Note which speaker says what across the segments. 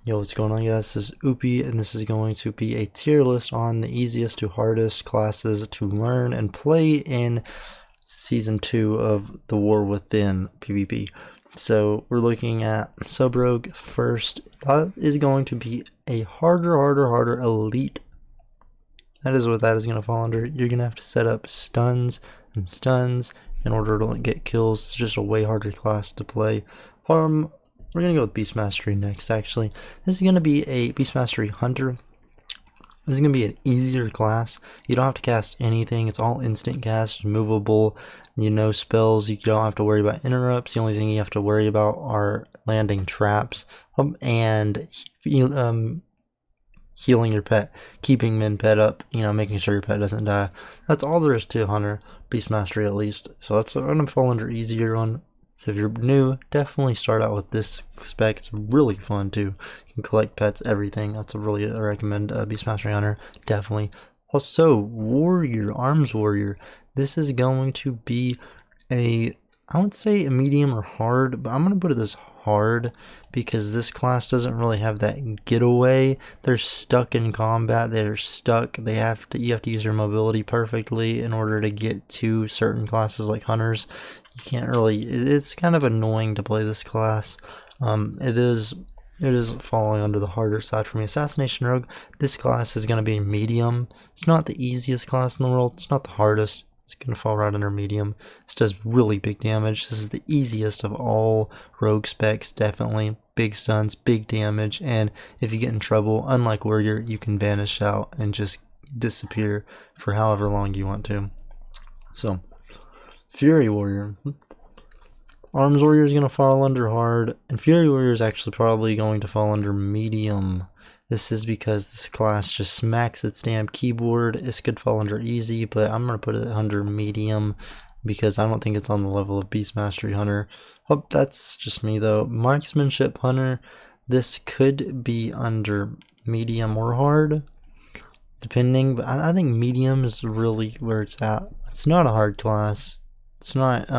Speaker 1: Yo, what's going on, guys? This is Oopy, and this is going to be a tier list on the easiest to hardest classes to learn and play in Season 2 of the War Within PvP. So, we're looking at Sub-Rogue first. That is going to be a harder elite. That is what that is going to fall under. You're going to have to set up stuns and stuns in order to get kills. It's just a way harder class to play. We're going to go with Beast Mastery next, actually. This is going to be a Beast Mastery Hunter. This is going to be an easier class. You don't have to cast anything. It's all instant cast, movable. You know spells. You don't have to worry about interrupts. The only thing you have to worry about are landing traps and healing your pet. Keeping min pet up, making sure your pet doesn't die. That's all there is to Hunter. Beast Mastery at least. So that's going to fall under easier one. So if you're new, definitely start out with this spec. It's really fun too. You can collect pets, everything. That's a really recommend Beast Mastery Hunter. Definitely. Also, Warrior, Arms Warrior. This is going to be I would say a medium or hard, but I'm going to put it as hard because this class doesn't really have that getaway. They're stuck in combat. They're stuck. You have to use your mobility perfectly in order to get to certain classes like hunters. You can't really. It's kind of annoying to play this class. It is falling under the harder side for me. Assassination Rogue. This class is going to be medium. It's not the easiest class in the world. It's not the hardest. It's going to fall right under medium. This does really big damage. This is the easiest of all rogue specs, definitely. Big stuns, big damage, and if you get in trouble, unlike Warrior, you can banish out and just disappear for however long you want to. So, Fury Warrior. Arms Warrior is going to fall under hard, and Fury Warrior is actually probably going to fall under medium. This is because this class just smacks its damn keyboard. This could fall under easy, but I'm going to put it under medium because I don't think it's on the level of Beast Mastery Hunter. Oh, that's just me though. Marksmanship Hunter. This could be under medium or hard, depending, but I think medium is really where it's at. It's not a hard class. It's not,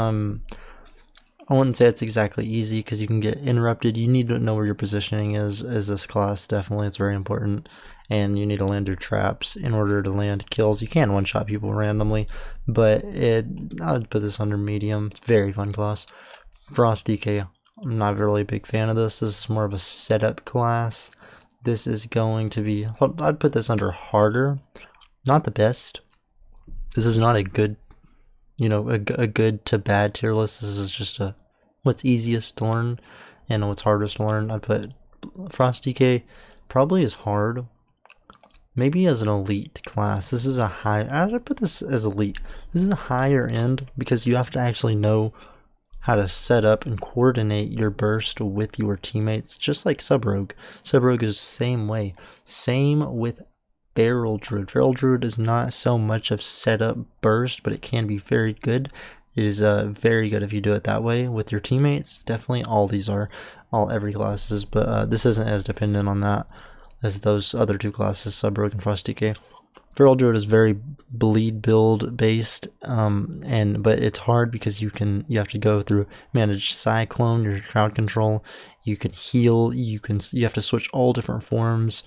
Speaker 1: I wouldn't say it's exactly easy because you can get interrupted. You need to know where your positioning is this class. Definitely, it's very important. And you need to land your traps in order to land kills. You can one-shot people randomly, but I would put this under medium. It's a very fun class. Frost DK, I'm not really a big fan of this. This is more of a setup class. This is going to be, I'd put this under harder. Not the best. This is not a good, a good to bad tier list. This is just what's easiest to learn and what's hardest to learn. I'd put Frost DK probably as hard, maybe as an elite class. This is I'd put this as elite. This is a higher end because you have to actually know how to set up and coordinate your burst with your teammates, just like Sub-Rogue. Sub-Rogue is the same way. Same with Feral Druid. Feral Druid is not so much of setup burst, but it can be very good. It is very good if you do it that way with your teammates. Definitely all these are, every classes, but this isn't as dependent on that as those other two classes, Sub-Rogue and Frost DK. Feral Druid is very bleed build based, but it's hard because you have to go through manage Cyclone, your crowd control, you can heal, you have to switch all different forms.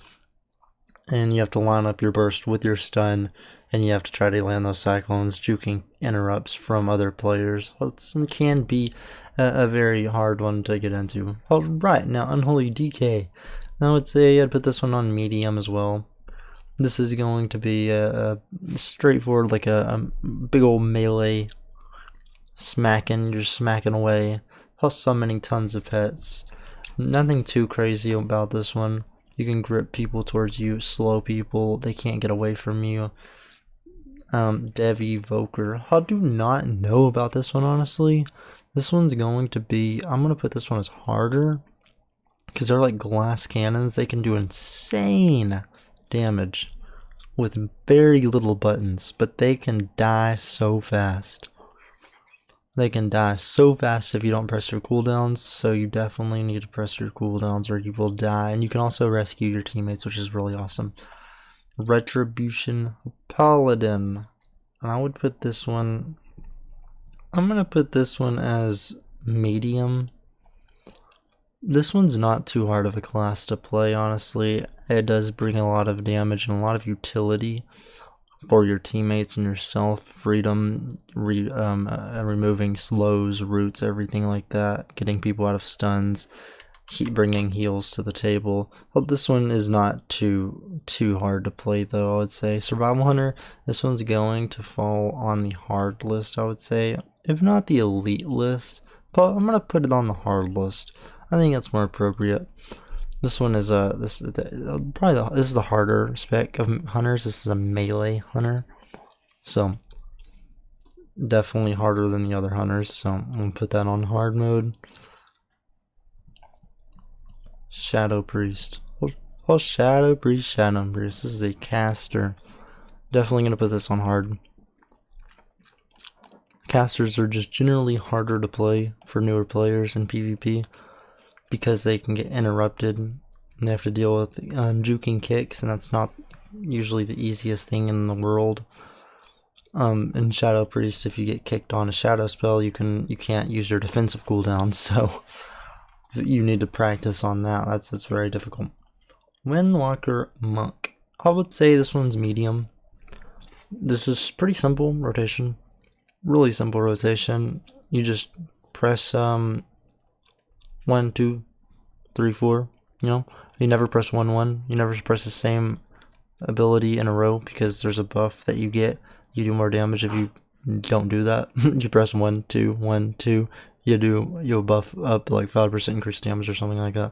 Speaker 1: And you have to line up your burst with your stun, and you have to try to land those cyclones, juking interrupts from other players. It can be a very hard one to get into. Alright, now Unholy DK. I would say I'd put this one on medium as well. This is going to be a straightforward, like a big old melee smacking. You're smacking away. Plus summoning tons of pets. Nothing too crazy about this one. You can grip people towards you, slow people, they can't get away from you. Evoker. I do not know about this one, honestly. This one's going to be, I'm going to put this one as harder because they're like glass cannons. They can do insane damage with very little buttons, but they can die so fast. They can die so fast if you don't press your cooldowns, so you definitely need to press your cooldowns or you will die. And you can also rescue your teammates, which is really awesome. Retribution Paladin. And I would put this one, I'm going to put this one as medium. This one's not too hard of a class to play, honestly. It does bring a lot of damage and a lot of utility for your teammates and yourself. Freedom, removing slows, roots, everything like that. Getting people out of stuns, bringing heals to the table. Well, this one is not too hard to play though, I would say. Survival Hunter, this one's going to fall on the hard list, I would say. If not the elite list, but I'm going to put it on the hard list. I think that's more appropriate. This one is this is the harder spec of hunters. This is a melee hunter, so definitely harder than the other hunters. So I'm gonna put that on hard mode. Shadow Priest. Oh, Shadow Priest. This is a caster. Definitely gonna put this on hard. Casters are just generally harder to play for newer players in PvP. Because they can get interrupted and they have to deal with juking kicks, and that's not usually the easiest thing in the world. In Shadow Priest, if you get kicked on a shadow spell, you can't use your defensive cooldown, so you need to practice on that. It's very difficult. Windwalker Monk. I would say this one's medium. This is pretty simple rotation. Really simple rotation. You just press 1, 2, 3, 4, you know, you never press 1, 1, you never press the same ability in a row because there's a buff that you get. You do more damage if you don't do that. You press 1, 2, 1, 2, you'll buff up like 5% increased damage or something like that.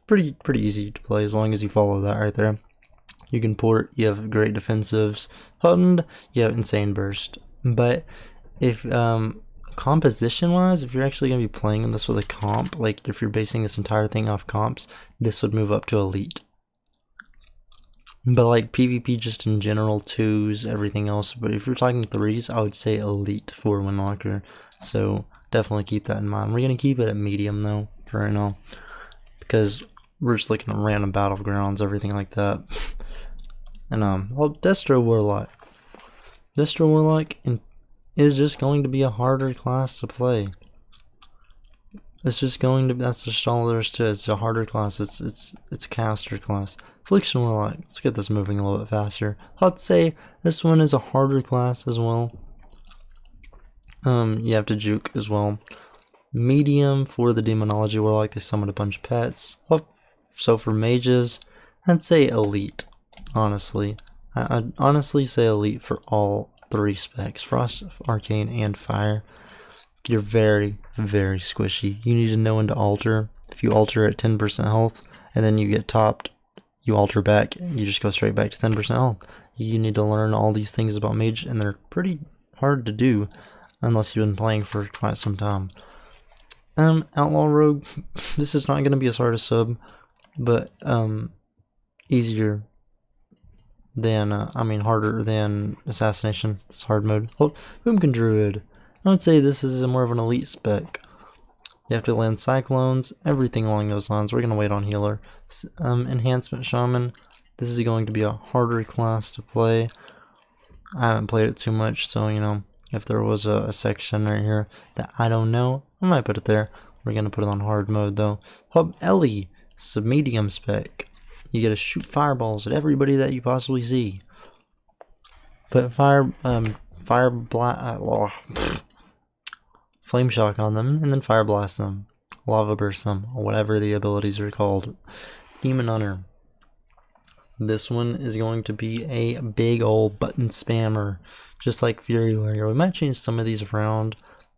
Speaker 1: Pretty easy to play as long as you follow that right there. You can port, you have great defensives, and you have insane burst. But if composition wise, if you're actually going to be playing this with a comp, like if you're basing this entire thing off comps, this would move up to elite. But like PvP just in general, 2s, everything else. But if you're talking 3s, I would say elite for Windwalker. So definitely keep that in mind. We're going to keep it at medium though for right now, because we're just looking at random battlegrounds, everything like that. And well, Resto Warlock. Resto Warlock is just going to be a harder class to play. It's just going to be, that's just all there is to it. It's a harder class. It's a caster class. Affliction Warlock. Let's get this moving a little bit faster. I'd say this one is a harder class as well. You have to juke as well. Medium for the Demonology Warlock. They summoned a bunch of pets. So for mages, I'd say elite. Honestly, I'd honestly say elite for all 3 specs: Frost, Arcane, and Fire. You're very squishy. You need to know when to alter. If you alter at 10% health and then you get topped, you alter back, you just go straight back to 10% health. You need to learn all these things about mage, and they're pretty hard to do unless you've been playing for quite some time. Outlaw Rogue. This is not going to be as hard a sub, but easier than harder than Assassination. It's hard mode. Oh, Boomkin Druid. I would say this is more of an elite spec. You have to land cyclones, everything along those lines. We're gonna wait on healer. Enhancement Shaman. This is going to be a harder class to play. I haven't played it too much, so you know, if there was a section right here that I don't know, I might put it there. We're gonna put it on hard mode though. Hub Ellie. It's a medium spec. You get to shoot fireballs at everybody that you possibly see. Put flame shock on them, and then fire blast them, lava burst them, or whatever the abilities are called. Demon Hunter. This one is going to be a big old button spammer, just like Fury Warrior. We might change some of these around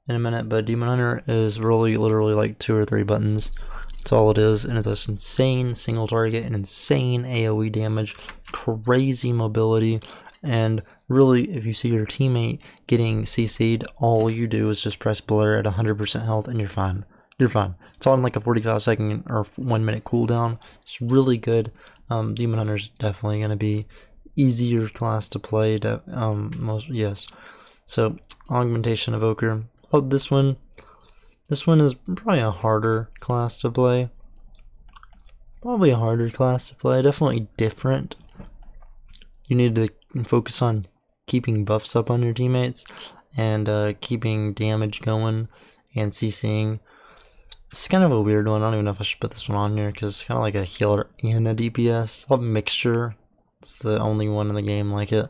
Speaker 1: in a minute, but Demon Hunter is really literally like 2 or 3 buttons. That's all it is, and it does insane single target and insane AoE damage, crazy mobility, and really, if you see your teammate getting CC'd, all you do is just press blur at 100% health and you're fine. You're fine. It's on like a 45-second or 1-minute cooldown. It's really good. Demon Hunter's definitely going to be easier class to play. Yes. So, Augmentation Evoker. Oh, this one is probably a harder class to play. Definitely different. You need to focus on keeping buffs up on your teammates and keeping damage going and CCing. It's kind of a weird one. I don't even know if I should put this one on here because it's kind of like a healer and a DPS. A mixture. It's the only one in the game like it.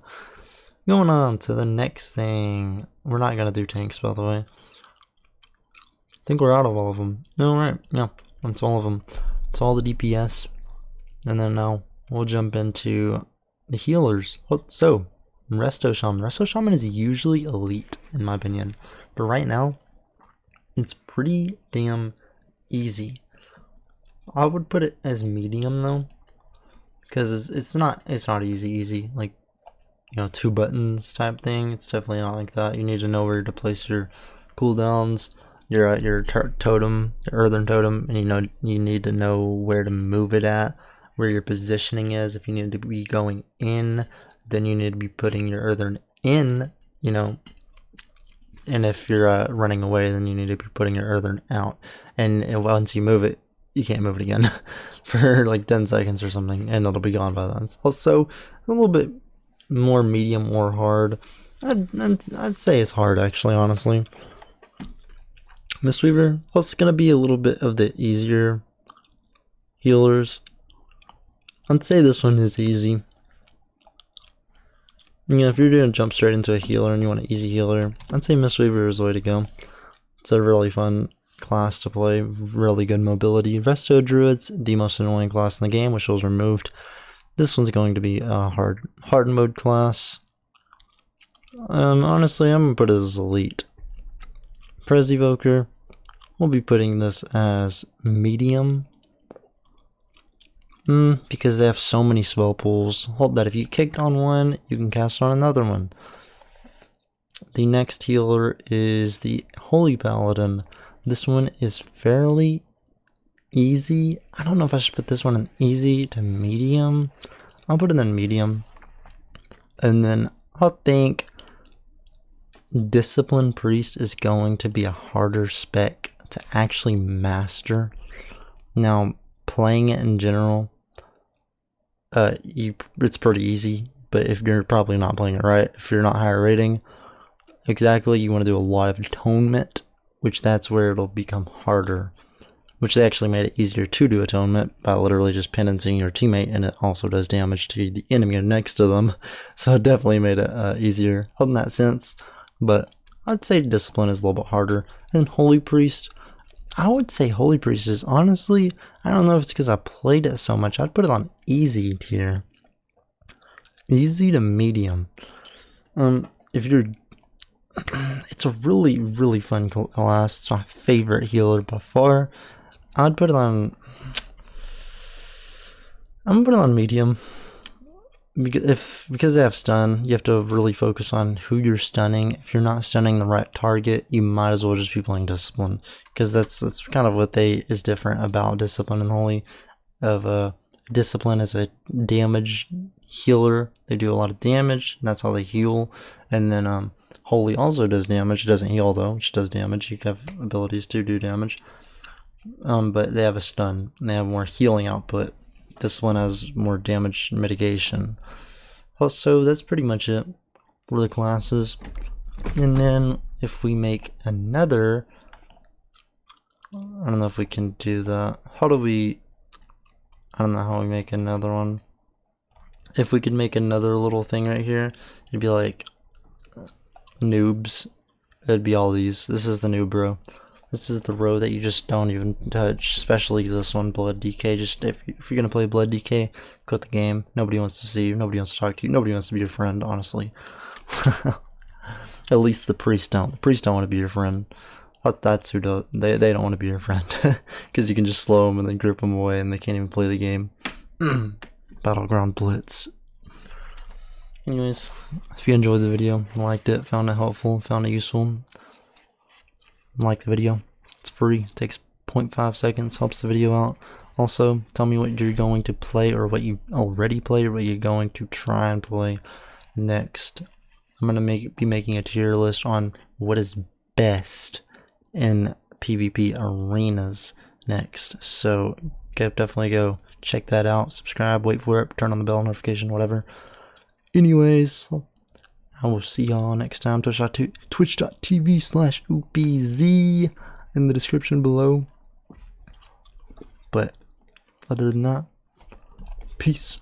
Speaker 1: Going on to the next thing. We're not going to do tanks, by the way. I think we're out of all of them. No, right. Yeah, that's all of them. It's all the DPS. And then now we'll jump into the healers. So, Resto Shaman. Resto Shaman is usually elite, in my opinion. But right now, it's pretty damn easy. I would put it as medium though, because it's not easy like, you know, 2 buttons type thing. It's definitely not like that. You need to know where to place your cooldowns, your totem, your earthen totem, and you need to know where to move it at, where your positioning is. If you need to be going in, then you need to be putting your earthen in, you know. And if you're running away, then you need to be putting your earthen out. And once you move it, you can't move it again for like 10 seconds or something, and it'll be gone by then. Also, a little bit more medium or hard. I'd say it's hard, actually, honestly. Mistweaver, well, it's going to be a little bit of the easier healers. I'd say this one is easy. You know, if you're going to jump straight into a healer and you want an easy healer, I'd say Mistweaver is the way to go. It's a really fun class to play, really good mobility. Resto Druid's the most annoying class in the game, which was removed. This one's going to be a hard mode class. Honestly, I'm going to put it as elite. Pres Evoker, we'll be putting this as medium. Because they have so many spell pools. Hope that if you kicked on one, you can cast on another one. The next healer is the Holy Paladin. This one is fairly easy. I don't know if I should put this one in easy to medium. I'll put it in medium. And then I'll think Discipline Priest is going to be a harder spec to actually master. Now, playing it in general, it's pretty easy, but if you're probably not playing it right, if you're not higher rating, exactly, you want to do a lot of atonement, which that's where it'll become harder, which they actually made it easier to do atonement by literally just penancing your teammate, and it also does damage to the enemy next to them, so it definitely made it easier in that sense. But I'd say Discipline is a little bit harder. And Holy Priest, I would say Holy Priest is honestly, I don't know if it's because I played it so much, I'd put it on easy tier. Easy to medium. If you're, it's a really, really fun class. It's my favorite healer by far. I'd put it on, I'm gonna put it on medium. Because they have stun, you have to really focus on who you're stunning. If you're not stunning the right target, you might as well just be playing Discipline, because that's kind of what is different about Discipline and Holy. Discipline is a damage healer. They do a lot of damage, and that's how they heal. And then Holy also does damage. It doesn't heal though, which does damage. You have abilities to do damage. But they have a stun, and they have more healing output. This one has more damage mitigation. So that's pretty much it for the classes. And then if we make another, I don't know if we can do that. I don't know how we make another one. If we could make another little thing right here, it'd be like noobs. It'd be all these. This is the noob row. This is the row that you just don't even touch, especially this one, Blood DK. Just if you're gonna play Blood DK, quit the game. Nobody wants to see you. Nobody wants to talk to you. Nobody wants to be your friend, honestly. At least the priests don't. The priests don't want to be your friend. That's who do. They don't want to be your friend, because you can just slow them and then grip them away, and they can't even play the game. Battleground Blitz. Anyways, if you enjoyed the video, liked it, found it helpful, found it useful, like the video. It's free. It takes 0.5 seconds. Helps the video out. Also, tell me what you're going to play, or what you already played, or what you're going to try and play next. I'm gonna be making a tier list on what is best in PvP arenas next. So definitely go check that out. Subscribe. Wait for it. Turn on the bell notification. Whatever. Anyways, I will see y'all next time. Twitch.tv/oopyz in the description below. But other than that, peace.